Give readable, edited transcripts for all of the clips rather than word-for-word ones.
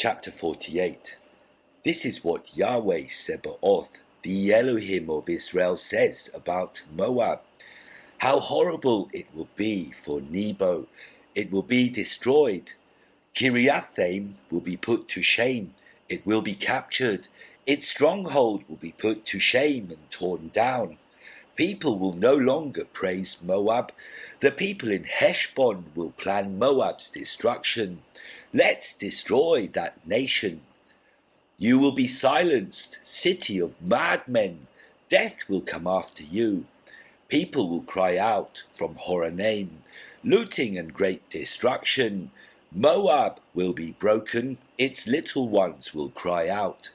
Chapter 48. This is what Yahweh Tsebaoth, the Elohim of Israel, says about Moab. How horrible it will be for Nebo. It will be destroyed. Kiriathaim will be put to shame. It will be captured. Its stronghold will be put to shame and torn down. People will no longer praise Moab. The people in Heshbon will plan Moab's destruction. Let's destroy that nation. You will be silenced, city of madmen. Death will come after you. People will cry out from Horonaim, looting and great destruction. Moab will be broken, its little ones will cry out.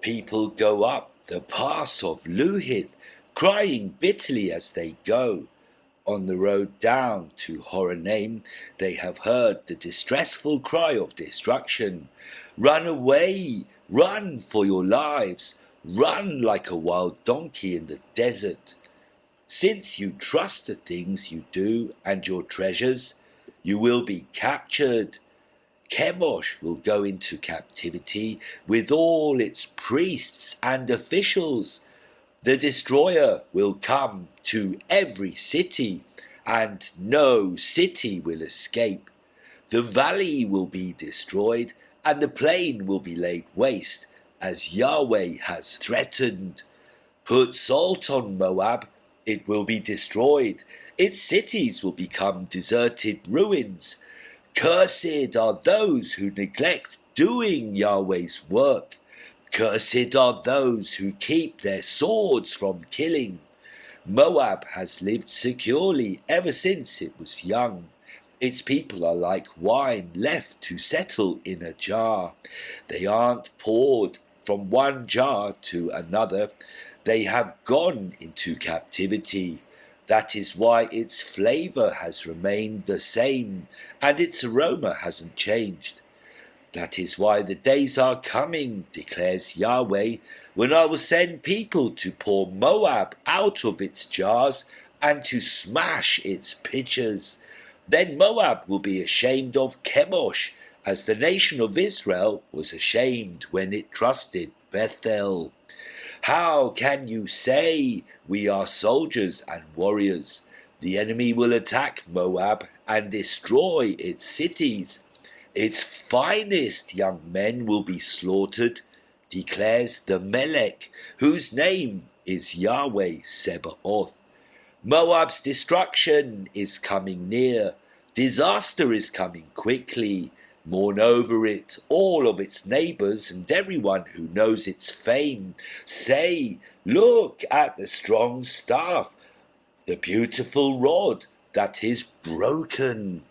People go up the pass of Luhith, crying bitterly as they go. On the road down to Horonaim, they have heard the distressful cry of destruction. Run away, run for your lives, run like a wild donkey in the desert. Since you trust the things you do and your treasures, you will be captured. Chemosh will go into captivity with all its priests and officials. The destroyer will come to every city, and no city will escape. The valley will be destroyed, and the plain will be laid waste, as Yahweh has threatened. Put salt on Moab, it will be destroyed. Its cities will become deserted ruins. Cursed are those who neglect doing Yahweh's work. Cursed are those who keep their swords from killing. Moab has lived securely ever since it was young. Its people are like wine left to settle in a jar. They aren't poured from one jar to another. They have gone into captivity. That is why its flavor has remained the same, and its aroma hasn't changed. That is why the days are coming, declares Yahweh, when I will send people to pour Moab out of its jars and to smash its pitchers. Then Moab will be ashamed of Chemosh, as the nation of Israel was ashamed when it trusted Bethel. How can you say, we are soldiers and warriors? The enemy will attack Moab and destroy its cities. Its finest young men will be slaughtered, declares the Melech, whose name is Yahweh Tsebaoth. Moab's destruction is coming near. Disaster is coming quickly. Mourn over it, all of its neighbors and everyone who knows its fame. Say, look at the strong staff, the beautiful rod that is broken.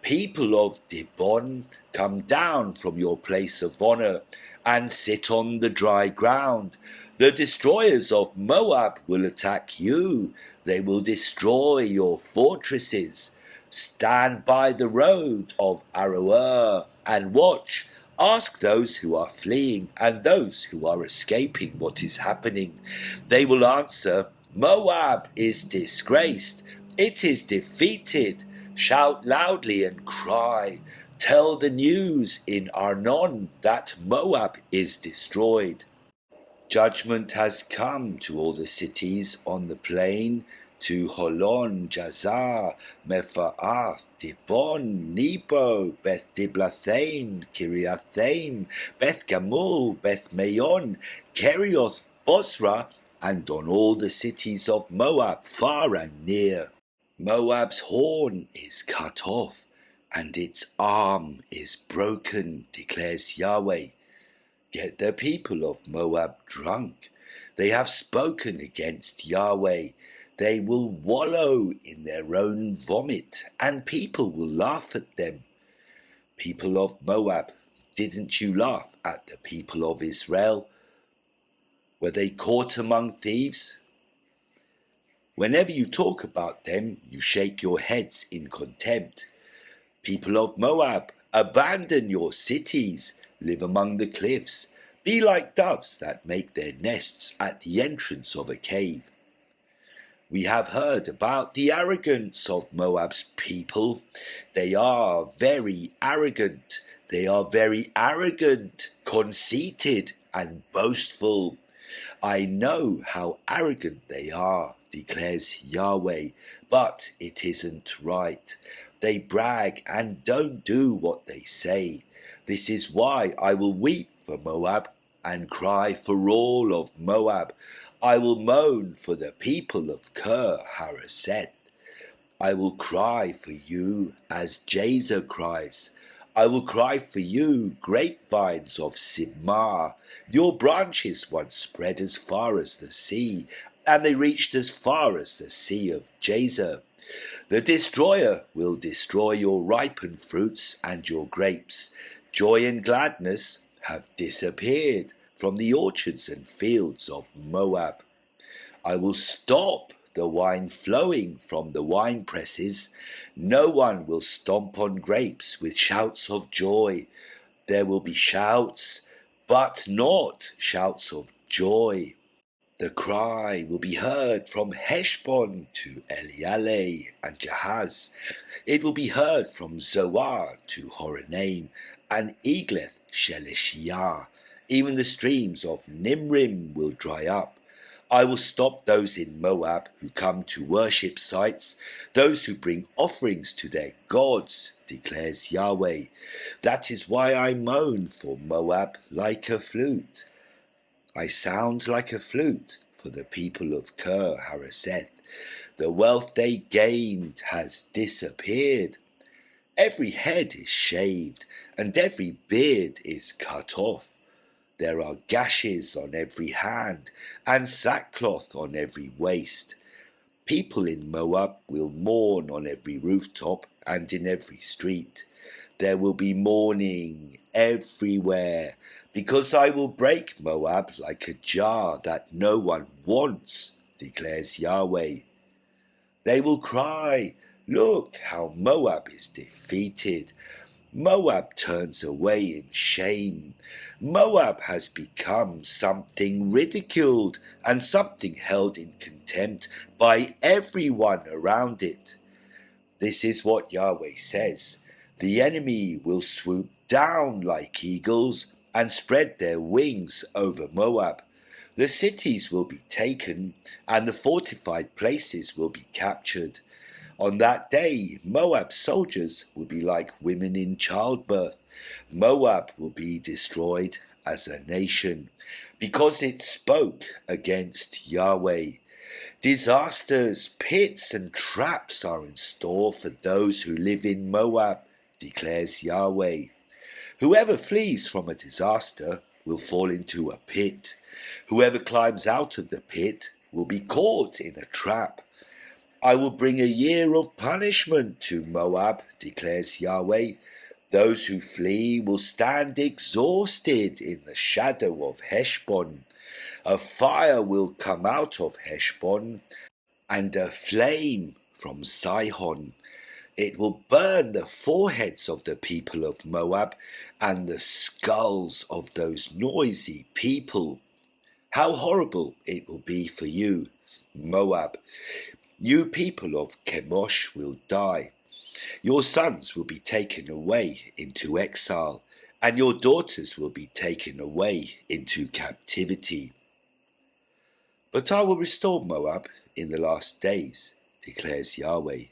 People of Dibon, come down from your place of honor and sit on the dry ground. The destroyers of Moab will attack you. They will destroy your fortresses. Stand by the road of Aroer and watch. Ask those who are fleeing and those who are escaping what is happening. They will answer, Moab is disgraced. It is defeated. Shout loudly and cry. Tell the news in Arnon that Moab is destroyed. Judgment has come to all the cities on the plain, to Holon, Jazar, Mephaath, Dibon, Nebo, Beth Diblathaim, Kiriathaim, Beth Gamul, Beth Mayon, Kerioth, Bosra, and on all the cities of Moab, far and near. Moab's horn is cut off, and its arm is broken, declares Yahweh. Get the people of Moab drunk. They have spoken against Yahweh. They will wallow in their own vomit, and people will laugh at them. People of Moab, didn't you laugh at the people of Israel? Were they caught among thieves? Whenever you talk about them, you shake your heads in contempt. People of Moab, abandon your cities, live among the cliffs, be like doves that make their nests at the entrance of a cave. We have heard about the arrogance of Moab's people. They are very arrogant. They are very arrogant, conceited, and boastful. I know how arrogant they are, declares Yahweh, but it isn't right. They brag and don't do what they say. This is why I will weep for Moab and cry for all of Moab. I will moan for the people of Kiriathaim. I will cry for you as Jazer cries. I will cry for you, grapevines of Sibmar. Your branches once spread as far as the sea, and they reached as far as the sea of Jazer. The destroyer will destroy your ripened fruits and your grapes. Joy and gladness have disappeared from the orchards and fields of Moab. I will stop the wine flowing from the wine presses. No one will stomp on grapes with shouts of joy. There will be shouts, but not shouts of joy. The cry will be heard from Heshbon to Elealeh and Jahaz. It will be heard from Zoar to Horonaim and Eglath Shelishiyah. Even the streams of Nimrim will dry up. I will stop those in Moab who come to worship sites, those who bring offerings to their gods, declares Yahweh. That is why I moan for Moab like a flute. I sound like a flute for the people of Kiriathaim. The wealth they gained has disappeared. Every head is shaved, and every beard is cut off. There are gashes on every hand, and sackcloth on every waist. People in Moab will mourn on every rooftop and in every street. There will be mourning everywhere, because I will break Moab like a jar that no one wants, declares Yahweh. They will cry, look how Moab is defeated. Moab turns away in shame. Moab has become something ridiculed and something held in contempt by everyone around it. This is what Yahweh says. The enemy will swoop down like eagles and spread their wings over Moab. The cities will be taken and the fortified places will be captured. On that day, Moab's soldiers will be like women in childbirth. Moab will be destroyed as a nation because it spoke against Yahweh. Disasters, pits, and traps are in store for those who live in Moab, declares Yahweh. Whoever flees from a disaster will fall into a pit. Whoever climbs out of the pit will be caught in a trap. I will bring a year of punishment to Moab, declares Yahweh. Those who flee will stand exhausted in the shadow of Heshbon. A fire will come out of Heshbon, and a flame from Sihon. It will burn the foreheads of the people of Moab and the skulls of those noisy people. How horrible it will be for you, Moab. You people of Chemosh will die. Your sons will be taken away into exile, and your daughters will be taken away into captivity. But I will restore Moab in the last days, declares Yahweh.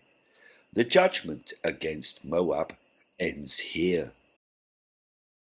The judgment against Moab ends here.